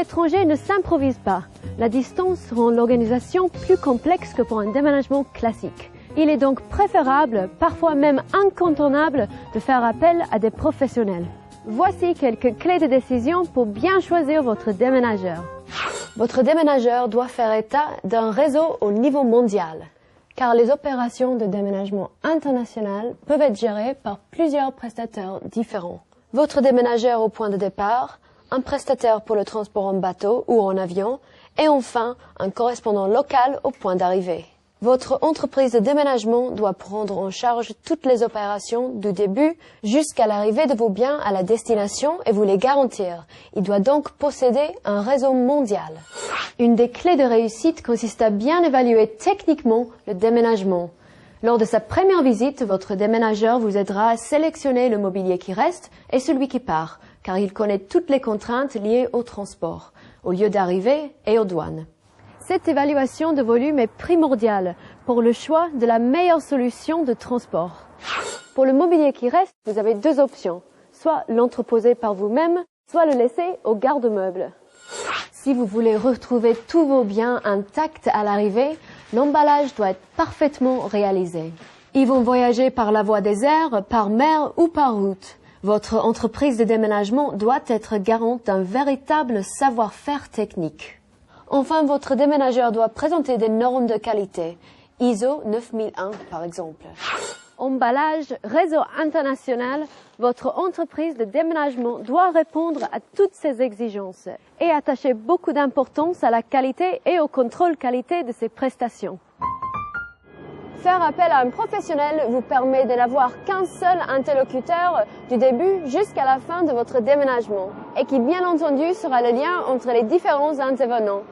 l'étranger ne s'improvise pas. La distance rend l'organisation plus complexe que pour un déménagement classique. Il est donc préférable, parfois même incontournable, de faire appel à des professionnels. Voici quelques clés de décision pour bien choisir votre déménageur. Votre déménageur doit faire état d'un réseau au niveau mondial, car les opérations de déménagement international peuvent être gérées par plusieurs prestataires différents. Votre déménageur au point de départ, un prestataire pour le transport en bateau ou en avion, et enfin un correspondant local au point d'arrivée. Votre entreprise de déménagement doit prendre en charge toutes les opérations du début jusqu'à l'arrivée de vos biens à la destination et vous les garantir. Il doit donc posséder un réseau mondial. Une des clés de réussite consiste à bien évaluer techniquement le déménagement. Lors de sa première visite, votre déménageur vous aidera à sélectionner le mobilier qui reste et celui qui part, car il connaît toutes les contraintes liées au transport, au lieu d'arrivée et aux douanes. Cette évaluation de volume est primordiale pour le choix de la meilleure solution de transport. Pour le mobilier qui reste, vous avez deux options, soit l'entreposer par vous-même, soit le laisser au garde-meubles. Si vous voulez retrouver tous vos biens intacts à l'arrivée, l'emballage doit être parfaitement réalisé. Ils vont voyager par la voie des airs, par mer ou par route. Votre entreprise de déménagement doit être garante d'un véritable savoir-faire technique. Enfin, votre déménageur doit présenter des normes de qualité, ISO 9001 par exemple. Emballage, réseau international, votre entreprise de déménagement doit répondre à toutes ces exigences et attacher beaucoup d'importance à la qualité et au contrôle qualité de ses prestations. Faire appel à un professionnel vous permet de n'avoir qu'un seul interlocuteur du début jusqu'à la fin de votre déménagement et qui bien entendu sera le lien entre les différents intervenants.